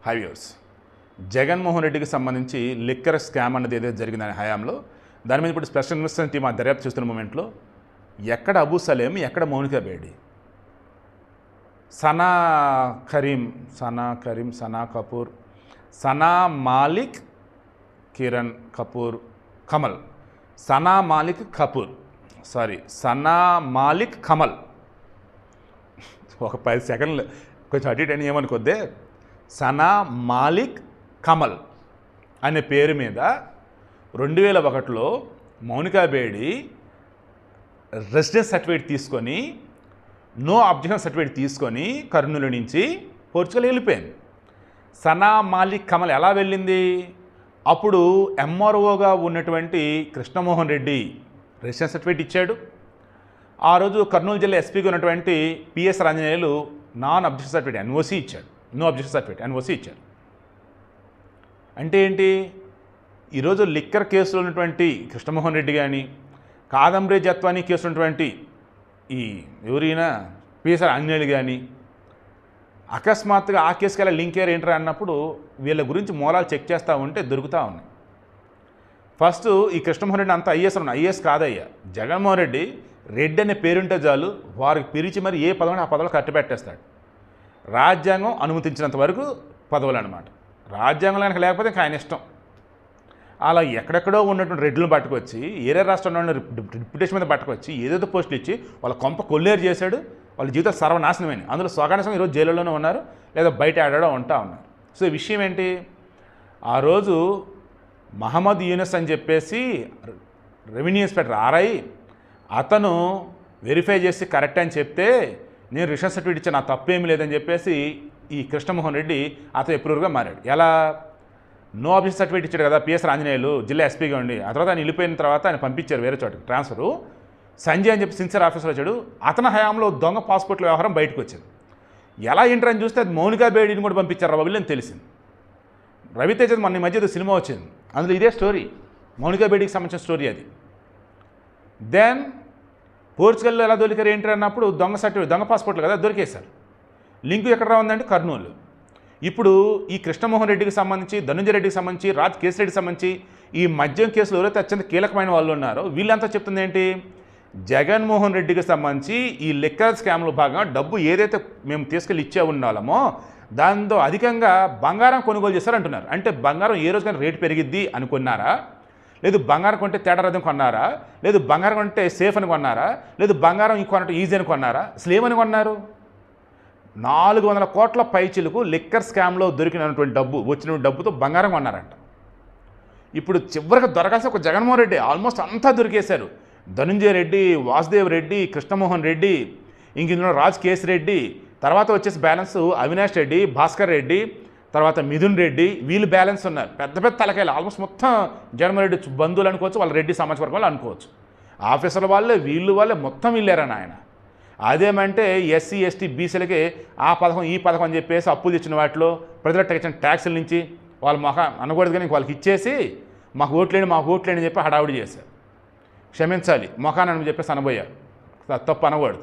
High viewers, Jaganmohan రెడ్డికి సంబంధించి liquor scam అన్నది ఏదైతే జరిగిందని హయాంలో దాని మీద ఇప్పుడు స్పెషల్ ఇన్వెస్టిగేషన్ టీం దర్యాప్తు చూస్తున్న మూమెంట్లో ఎక్కడ అబూ సలేం, ఎక్కడ మౌనికా బేడి, సనా కపూర్, సనా మాలిక్, కిరణ్ కపూర్, కమల్, సనా మాలిక్ కమల్. ఒక 10 సెకండ్లు కొంచెం అటు ఇటు అని ఏమనుకోద్దే. సనా మాలిక్ కమల్ అనే పేరు మీద 2001లో మౌనికా బేడి రెసిడెన్స్ సర్టిఫికేట్ తీసుకొని, నో అబ్జెక్షన్ సర్టిఫికేట్ తీసుకొని కర్నూలు నుంచి పోర్చుగల్ వెళ్ళిపోయింది. సనా మాలిక్ కమల్ ఎలా వెళ్ళింది? అప్పుడు ఎంఆర్ఓగా ఉన్నటువంటి కృష్ణమోహన్ రెడ్డి రెసిడెన్స్ సర్టిఫికేట్ ఇచ్చాడు. ఆ రోజు కర్నూలు జిల్లా ఎస్పీగా ఉన్నటువంటి PS Ramanjaneyulu non objection certificate NOC ఇచ్చాడు. నో అబ్జెక్షన్ సర్టిఫికేట్ ఎన్ఓసి ఇచ్చాడు. అంటే ఏంటి? ఈరోజు లిక్కర్ కేసులో ఉన్నటువంటి కృష్ణమోహన్ రెడ్డి కానీ, కాదంబరి జత్వానీ కేసు ఉన్నటువంటి ఈ ఎవరైనా పిఎస్ ఆంజనేయులు కానీ అకస్మాత్తుగా ఆ కేసుకి ఎలా లింక్ అయ్యారు ఏంటరా అన్నప్పుడు వీళ్ళ గురించి మూలాలు చెక్ చేస్తూ ఉంటే దొరుకుతూ ఉన్నాయి. ఫస్ట్ ఈ కృష్ణమోహన్ రెడ్డి అంత ఐఏఎస్ కాదయ్యా. జగన్మోహన్ రెడ్డి రెడ్డి అనే పేరుంటే చాలు వారికి పిలిచి మరి ఏ పదవిని ఆ పదవులు కట్టబెట్టేస్తాడు. రాజ్యాంగం అనుమతించినంత వరకు పదవులు అనమాట. రాజ్యాంగంలో కనుక లేకపోతే ఇంకా ఆయన ఇష్టం. అలా ఎక్కడెక్కడో ఉన్నటువంటి రెడ్లను పట్టుకొచ్చి ఏరే రాష్ట్రంలో ఉన్న డిప్యూటేషన్ మీద పట్టుకొచ్చి ఏదేదో పోస్టులు ఇచ్చి వాళ్ళ కొంప కొల్లేరు చేశాడు. వాళ్ళ జీవితాలు సర్వనాశనమైనవి. అందులో స్వగానసం ఈరోజు జైలులోనే ఉన్నారు, లేదా బయట ఆడాడో ఉంటా ఉన్నారు. సో ఈ విషయం ఏంటి? ఆ రోజు మహమ్మద్ యూనస్ అని చెప్పేసి రెవెన్యూ ఇన్స్పెక్టర్ ఆర్ఐ అతను వెరిఫై చేసి కరెక్ట్ అని చెప్తే నేను రిషన్ సర్టిఫికేట్ ఇచ్చాను, నా తప్పేమీ లేదని చెప్పేసి ఈ కృష్ణమోహన్ రెడ్డి అతను అప్రూవర్గా మారాడు. ఎలా? నో అబ్జెక్షన్ సర్టిఫికేట్ ఇచ్చాడు కదా పిఎస్ ఆంజనేయులు జిల్లా ఎస్పీగా ఉండి. ఆ తర్వాత ఆయన వెళ్ళిపోయిన తర్వాత ఆయన పంపించారు వేరే చోటకి ట్రాన్స్ఫరు. సంజయ్ అని చెప్పి సిన్సియర్ ఆఫీసర్ వచ్చాడు. అతని హయాంలో దొంగ పాస్పోర్ట్ల వ్యవహారం బయటకు వచ్చింది. ఎలా ఏంటర్ అని చూస్తే అది మౌనికా బేడిని కూడా పంపించారు రవిల్ అని తెలిసింది. రవితేజ మన మధ్య సినిమా వచ్చింది, అందులో ఇదే స్టోరీ, మౌనికా బేడికి సంబంధించిన స్టోరీ అది. దెన్ పోర్చుగల్లో ఎలా దొరికారు ఏంటి అన్నప్పుడు దొంగ పాస్పోర్ట్లు కదా దొరికేశారు. లింకు ఎక్కడ ఉందంటే కర్నూలు. ఇప్పుడు ఈ కృష్ణమోహన్ రెడ్డికి సంబంధించి, ధనుంజయ రెడ్డికి సంబంధించి, రాజ్ కేసిరెడ్డికి సంబంధించి ఈ మద్యం కేసులో ఎవరైతే అత్యంత కీలకమైన వాళ్ళు ఉన్నారో వీళ్ళంతా చెప్తుంది ఏంటి? జగన్మోహన్ రెడ్డికి సంబంధించి ఈ లిక్కర్ స్కామ్లో భాగంగా డబ్బు ఏదైతే మేము తీసుకెళ్ళి ఇచ్చే ఉన్నామో దాంతో అధికంగా బంగారం కొనుగోలు చేశారంటున్నారు. అంటే బంగారం ఏ రోజు కానీ రేటు పెరిగిద్ది అనుకున్నారా? లేదు బంగారం కొంటే తేడా రథం కొన్నారా? లేదు బంగారం కొంటే సేఫ్ అని కొన్నారా? లేదు బంగారం కొనటం ఈజీ అని కొన్నారా? అసలు ఏమని కొన్నారు? 400 కోట్ల పైచిలకు లిక్కర్ స్కామ్లో దొరికినటువంటి డబ్బు, వచ్చిన డబ్బుతో బంగారం కొన్నారంట. ఇప్పుడు చివరికి దొరకాల్సి ఒక జగన్మోహన్ రెడ్డి ఆల్మోస్ట్ అంతా దొరికేశారు. ధనుంజయ రెడ్డి, వాసుదేవ్ రెడ్డి, కృష్ణమోహన్ రెడ్డి, ఇంక ఇందులో రాజ్ కేసిరెడ్డి, తర్వాత వచ్చేసి బ్యాలెన్స్ అవినాష్ రెడ్డి, భాస్కర్ రెడ్డి, తర్వాత మిథున్ రెడ్డి, వీళ్ళు బ్యాలెన్స్ ఉన్నారు. పెద్ద పెద్ద తలకాయలు ఆల్మోస్ట్ మొత్తం జగన్మోహన్ రెడ్డి బంధువులు అనుకోవచ్చు, వాళ్ళ రెడ్డి సమాజ వర్గాలు అనుకోవచ్చు. ఆఫీసర్ల వాళ్ళే వీళ్ళు వాళ్ళే మొత్తం వీళ్ళారని ఆయన. అదేమంటే ఎస్సీ ఎస్టీ బీసీలకి ఆ పథకం ఈ పథకం అని చెప్పేసి అప్పులు ఇచ్చిన వాటిలో ప్రజలకు ఇచ్చిన ట్యాక్సుల నుంచి వాళ్ళ అనకూడదు కానీ వాళ్ళకి ఇచ్చేసి మాకు ఓట్లేని అని చెప్పి హడావుడి చేశారు. క్షమించాలి మొఖానని చెప్పేసి అనబోయారు. తప్పు అనకూడదు.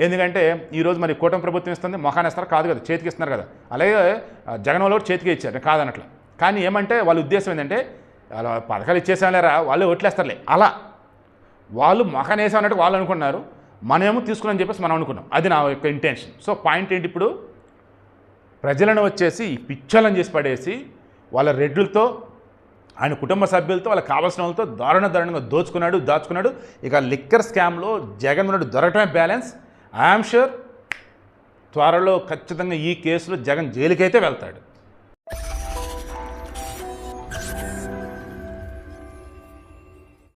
ఎందుకంటే ఈరోజు మరి కూటమి ప్రభుత్వం ఇస్తుంది, మొఖాన్ని ఇస్తారు కాదు కదా, చేతికి ఇస్తున్నారు కదా. అలాగే జగన్ వాళ్ళు కూడా చేతికి ఇచ్చారు కాదనట్లా. కానీ ఏమంటే వాళ్ళ ఉద్దేశం ఏంటంటే అలా పథకాలు ఇచ్చేసాలేరా వాళ్ళే ఓట్లేస్తారులే, అలా వాళ్ళు మొఖాన్ని వేసామన్నట్టు వాళ్ళు అనుకున్నారు, మనమేమో తీసుకున్నామని చెప్పేసి మనం అనుకున్నాం. అది నా యొక్క ఇంటెన్షన్. సో పాయింట్ ఏంటి? ఇప్పుడు ప్రజలను వచ్చేసి పిచ్చలను చేసి పడేసి వాళ్ళ రెడ్లతో ఆయన కుటుంబ సభ్యులతో వాళ్ళకి కావాల్సిన వాళ్ళతో దారుణంగా దాచుకున్నాడు. ఇక లిక్కర్ స్కామ్లో జగన్మోహన్ రెడ్డి దొరకటమే బ్యాలెన్స్. ఐఆమ్ షూర్ త్వరలో ఖచ్చితంగా ఈ కేసులో జగన్ జైలుకైతే వెళ్తాడు.